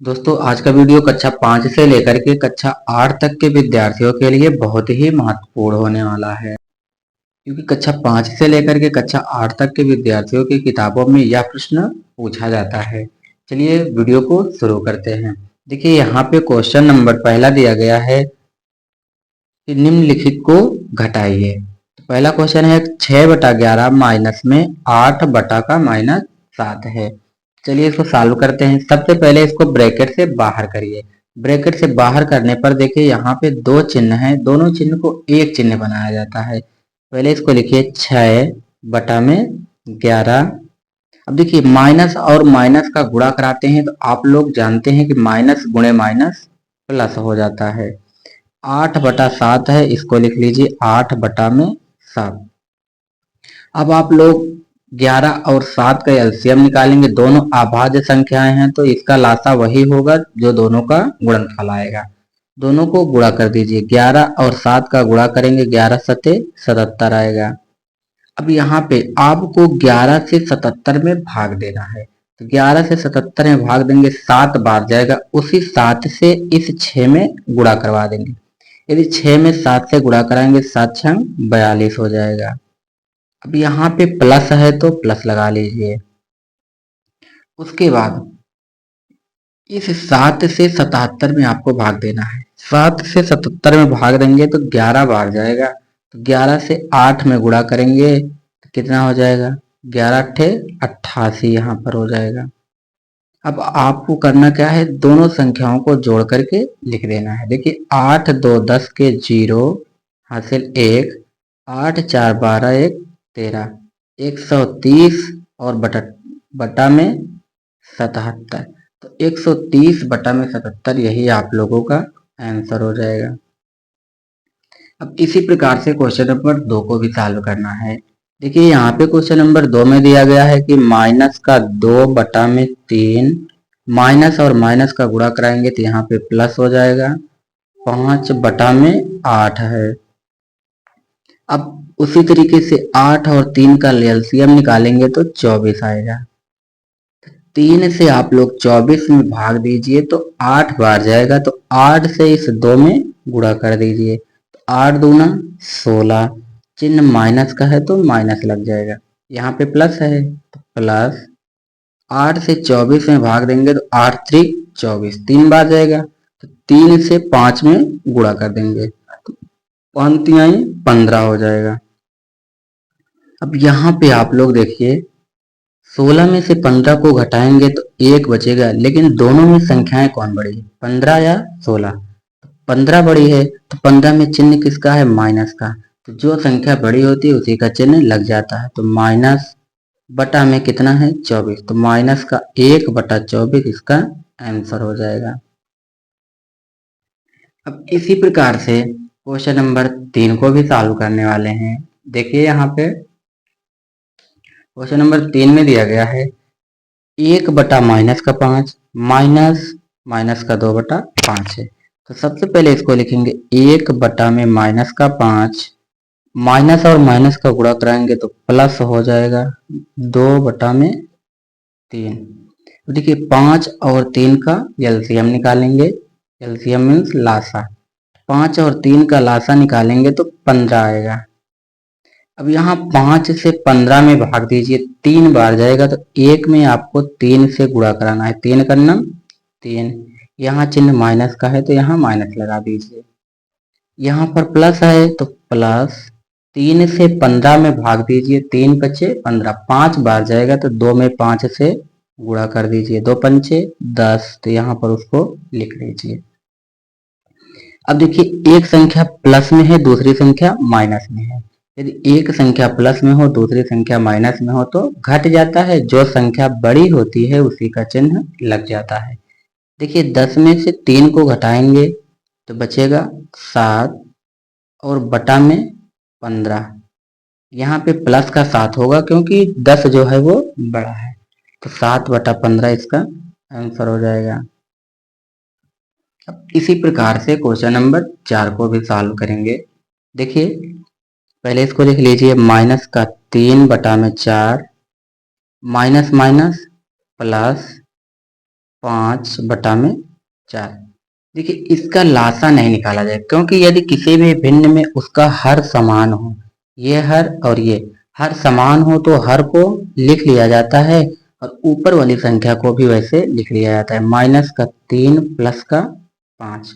दोस्तों आज का वीडियो कक्षा 5 से लेकर के कक्षा 8 तक के विद्यार्थियों के लिए बहुत ही महत्वपूर्ण होने वाला है, क्योंकि कक्षा 5 से लेकर के कक्षा 8 तक के विद्यार्थियों की किताबों में यह प्रश्न पूछा जाता है। चलिए वीडियो को शुरू करते हैं। देखिए यहाँ पे क्वेश्चन नंबर पहला दिया गया है कि निम्नलिखित को घटाइए। तो पहला क्वेश्चन है 6/11 माइनस में 8 का माइनस 7 है। चलिए इसको सॉल्व करते हैं। सबसे पहले इसको ब्रैकेट से बाहर करिए। ब्रैकेट से बाहर करने पर देखिए यहाँ पे दो चिन्ह हैं, दोनों चिन्ह को एक चिन्ह बनाया जाता है। पहले इसको लिखिए 6/11। अब देखिए माइनस और माइनस का गुणा कराते हैं तो आप लोग जानते हैं कि माइनस गुणे माइनस प्लस हो जाता है। 8/7 है, इसको लिख लीजिए 8/7। अब आप लोग 11 और 7 का एलसीएम निकालेंगे। दोनों अभाज्य संख्याएं हैं तो इसका लासा वही होगा जो दोनों का गुणनफल आएगा। दोनों को गुणा कर दीजिए। 11 और 7 का गुणा करेंगे, 11 सते 77 आएगा। अब यहाँ पे आपको 11 से 77 में भाग देना है, तो 11 से 77 में भाग देंगे, 7 बार जाएगा, उसी 7 से इस 6 में गुणा करवा देंगे। यदि 6 में 7 से गुणा कराएंगे, 7 छंग 42 हो जाएगा। अब यहाँ पे प्लस है तो प्लस लगा लीजिए। उसके बाद इस 7 से 77 में आपको भाग देना है। 7 से 77 में भाग देंगे तो 11 बार जाएगा, तो 11 से 8 में गुणा करेंगे तो कितना हो जाएगा, 11 अट्ठे 88 यहाँ पर हो जाएगा। अब आपको करना क्या है, दोनों संख्याओं को जोड़ करके लिख देना है। देखिए 8 2 10 के 0 हासिल 1, 8 4 12 1 13, 130 और बटा में 77। तो 130 बटा में 77 यही आप लोगों का आंसर हो जाएगा। अब इसी प्रकार से क्वेश्चन नंबर 2 को भी सॉल्व करना है। देखिए यहाँ पे क्वेश्चन नंबर 2 में दिया गया है कि माइनस का 2/3, माइनस और माइनस का गुणा कराएंगे तो यहाँ पे प्लस हो जाएगा, 5/8 है। अब उसी तरीके से 8 और 3 का एलसीएम निकालेंगे तो 24 आएगा। 3 से आप लोग 24 में भाग दीजिए तो 8 बार जाएगा, तो 8 से इस 2 में गुणा कर दीजिए, तो 8 दूना 16, चिन्ह माइनस का है तो माइनस लग जाएगा। यहाँ पे प्लस है तो प्लस, 8 से 24 में भाग देंगे तो 8 3 24, 3 बार जाएगा, तो 3 से 5 में गुणा कर देंगे तो 5 तिहाई 15 हो जाएगा। अब यहाँ पे आप लोग देखिए 16 में से 15 को घटाएंगे तो 1 बचेगा, लेकिन दोनों में संख्याएं कौन बड़ी है, 15 या 16? 15 बड़ी है, तो 15 में चिन्ह किसका है, माइनस का। तो जो संख्या बड़ी होती है उसी का चिन्ह लग जाता है। तो माइनस बटा में कितना है, 24, तो माइनस का 1/24 इसका आंसर हो जाएगा। अब इसी प्रकार से क्वेश्चन नंबर 3 को भी सॉल्व करने वाले हैं। देखिए यहाँ पे क्वेश्चन नंबर 3 में दिया गया है 1/-5 माइनस माइनस का 2/5 है। तो सबसे पहले इसको लिखेंगे 1 में माइनस का 5, माइनस और माइनस का गुणा कराएंगे तो प्लस हो जाएगा 2/3। तो देखिए 5 और 3 का एलसीएम निकालेंगे, एलसीएम मीन्स लासा। 5 और 3 का लासा निकालेंगे तो 15 आएगा। अब यहाँ 5 से 15 में भाग दीजिए, 3 बार जाएगा, तो 1 में आपको 3 से गुणा कराना है, 3 करना 3, यहाँ चिन्ह माइनस का है तो यहाँ माइनस लगा दीजिए। यहाँ पर प्लस है तो प्लस, 3 से 15 में भाग दीजिए, 3 बचे 15, 5 बार जाएगा तो 2 में 5 से गुणा कर दीजिए, 2 पंचे 10, तो यहाँ पर उसको लिख लीजिए। अब देखिए एक संख्या प्लस में है, दूसरी संख्या माइनस में है। यदि एक संख्या प्लस में हो, दूसरी संख्या माइनस में हो तो घट जाता है, जो संख्या बड़ी होती है उसी का चिन्ह लग जाता है। देखिए 10 में से 3 को घटाएंगे तो बचेगा 7 और बटा में 15। यहाँ पे प्लस का 7 होगा क्योंकि 10 जो है वो बड़ा है, तो 7/15 इसका आंसर हो जाएगा। अब इसी प्रकार से क्वेश्चन नंबर 4 को भी सॉल्व करेंगे। देखिए पहले इसको लिख लीजिए, माइनस का 3/4 माइनस माइनस प्लस 5/4। देखिए इसका लासा नहीं निकाला जाए, क्योंकि यदि किसी भी भिन्न में उसका हर समान हो, ये हर और ये हर समान हो तो हर को लिख लिया जाता है और ऊपर वाली संख्या को भी वैसे लिख लिया जाता है। -3 प्लस का 5।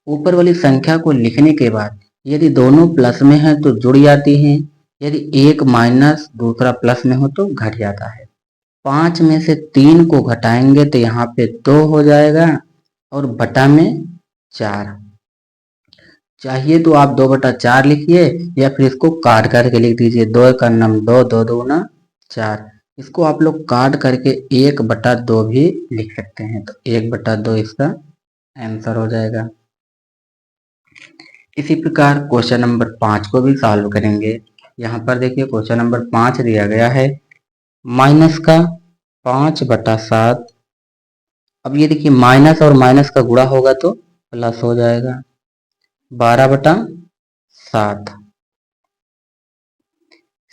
ऊपर वाली संख्या को लिखने के बाद यदि दोनों प्लस में है तो जुड़ जाती हैं, यदि एक माइनस दूसरा प्लस में हो तो घट जाता है। 5 में से 3 को घटाएंगे तो यहाँ पे 2 हो जाएगा और बटा में 4। चाहिए तो आप 2/4 लिखिए या फिर इसको काट करके लिख दीजिए। 2 का नम 2, 2 दूना 4। इसको आप लोग काट करके 1/2 भी लिख सकते हैं, तो 1/2 इसका आंसर हो जाएगा। इसी प्रकार क्वेश्चन नंबर 5 को भी सॉल्व करेंगे। यहाँ पर देखिए क्वेश्चन नंबर 5 दिया गया है, माइनस का 5/7। अब ये देखिए माइनस और माइनस का गुणा होगा तो प्लस हो जाएगा। 12/7।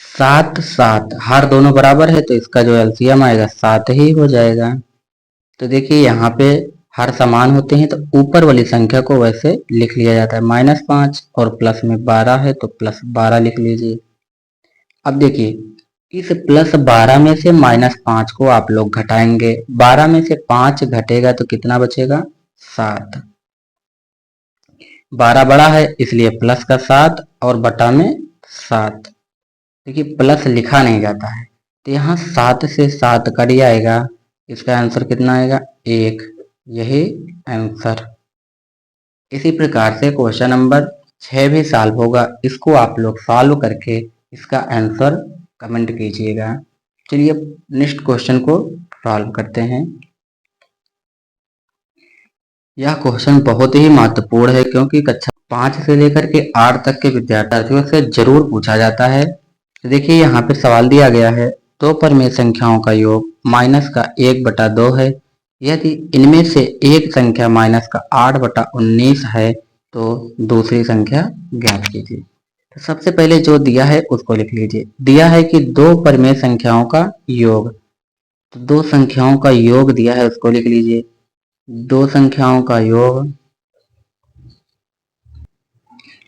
7 7 हर दोनों बराबर है तो इसका जो एलसीएम आएगा 7 ही हो जाएगा। तो देखिए यहाँ पे हर समान होते हैं तो ऊपर वाली संख्या को वैसे लिख लिया जाता है। -5 और प्लस में 12 है तो +12 लिख लीजिए। अब देखिए इस +12 में से -5 को आप लोग घटाएंगे। 12 में से 5 घटेगा तो कितना बचेगा? 7। 12 बड़ा है इसलिए प्लस का 7 और बटा में 7। देखिए प्लस लिखा नहीं जाता है तो यहाँ 7 से 7 कट जाएगा। इसका आंसर कितना आएगा? 1। यही आंसर। इसी प्रकार से क्वेश्चन नंबर 6 भी सॉल्व होगा। इसको आप लोग सॉल्व करके इसका आंसर कमेंट कीजिएगा। चलिए नेक्स्ट क्वेश्चन को सॉल्व करते हैं। यह क्वेश्चन बहुत ही महत्वपूर्ण है, क्योंकि कक्षा 5 से लेकर के 8 तक के विद्यार्थियों से जरूर पूछा जाता है। तो देखिए यहाँ पे सवाल दिया गया है, दो परमेय संख्याओं का योग माइनस का 1/2 है। यदि इनमें से एक संख्या माइनस का 8/19 है तो दूसरी संख्या ज्ञात कीजिए। तो सबसे पहले जो दिया है उसको लिख लीजिए। दिया है कि दो परमेय संख्याओं का योग, तो दो संख्याओं का योग दिया है उसको लिख लीजिए। दो संख्याओं का योग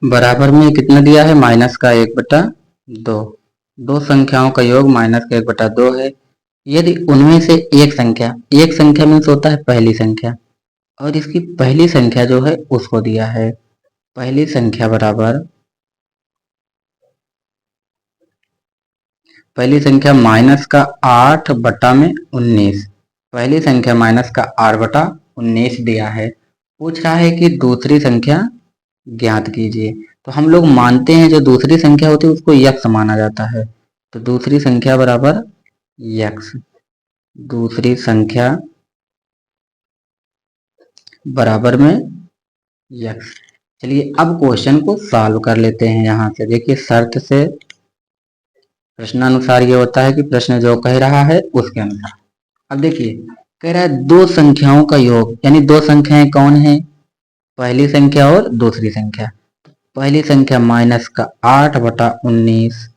बराबर में कितना दिया है? माइनस का 1/2। दो संख्याओं का योग माइनस का 1/2 है। यदि उनमें से एक संख्या मीन्स होता है पहली संख्या, और इसकी पहली संख्या जो है उसको दिया है। पहली संख्या बराबर पहली संख्या माइनस का 8/19। पहली संख्या माइनस का 8/19 दिया है। पूछ रहा है कि दूसरी संख्या ज्ञात कीजिए। तो हम लोग मानते हैं जो दूसरी संख्या होती है उसको यक्स माना जाता है। तो दूसरी संख्या बराबर यक्स। दूसरी संख्या बराबर में यक्स। चलिए अब क्वेश्चन को सॉल्व कर लेते हैं। यहाँ से देखिए शर्त से प्रश्नानुसार ये होता है कि प्रश्न जो कह रहा है उसके अनुसार। अब देखिए कह रहा है दो संख्याओं का योग, यानी दो संख्याएं कौन है? पहली संख्या और दूसरी संख्या। पहली संख्या माइनस का 8/19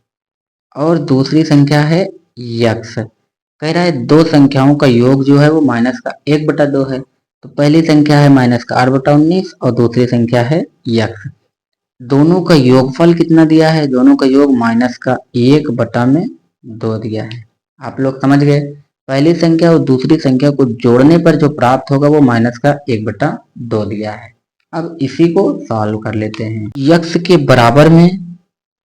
और दूसरी संख्या है यक्स। कह रहा है दो संख्याओं का योग जो है वो माइनस का 1/2 है। तो पहली संख्या है माइनस का 8/19 और दूसरी संख्या है यक्स। दोनों का योगफल कितना दिया है? दोनों का योग माइनस का 1/2 दिया है। आप लोग समझ गए। पहली संख्या और दूसरी संख्या को जोड़ने पर जो प्राप्त होगा वो माइनस का 1/2 दिया है। अब इसी को सॉल्व कर लेते हैं। यक्स के बराबर में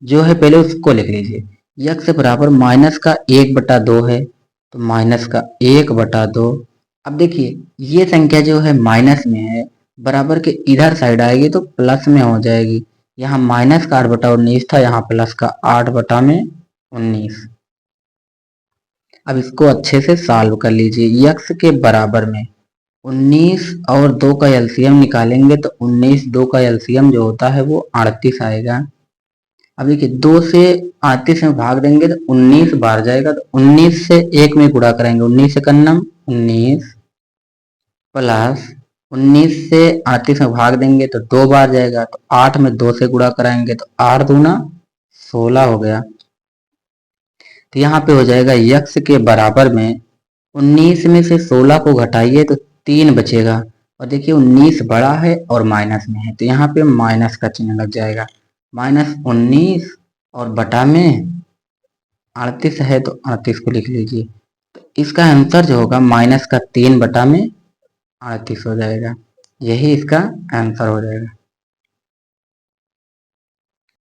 जो है पहले उसको लिख लीजिए। यक्स बराबर माइनस का 1/2 है तो माइनस का 1/2। अब देखिए ये संख्या जो है माइनस में है, बराबर के इधर साइड आएगी तो प्लस में हो जाएगी। यहाँ माइनस का 8/19 था, यहाँ प्लस का 8/19। अब इसको अच्छे से सॉल्व कर लीजिए। यक्स के बराबर में 19 और 2 का एलसीएम निकालेंगे तो 19 2 का एलसीएम जो होता है वो 38 आएगा। अब देखिए 2 से 38 में भाग देंगे तो 19 बार जाएगा, तो 19 से 1 में गुणा करेंगे। 19 से कन्नम 19 प्लस 19 से 38 में भाग देंगे तो 2 बार जाएगा, तो 8 में 2 से गुणा कराएंगे तो 8 दूना 16 हो गया। तो यहाँ पे हो जाएगा यक्स के बराबर में 19 में से 16 को घटाइए तो 3 बचेगा। और देखिए 19 बड़ा है और माइनस में है, तो यहाँ पे माइनस का चिन्ह लग जाएगा। -19 और बटा में 38 है, तो 38 को लिख लीजिए। तो इसका आंसर जो होगा -3 बटा में 38 हो जाएगा। यही इसका आंसर हो जाएगा।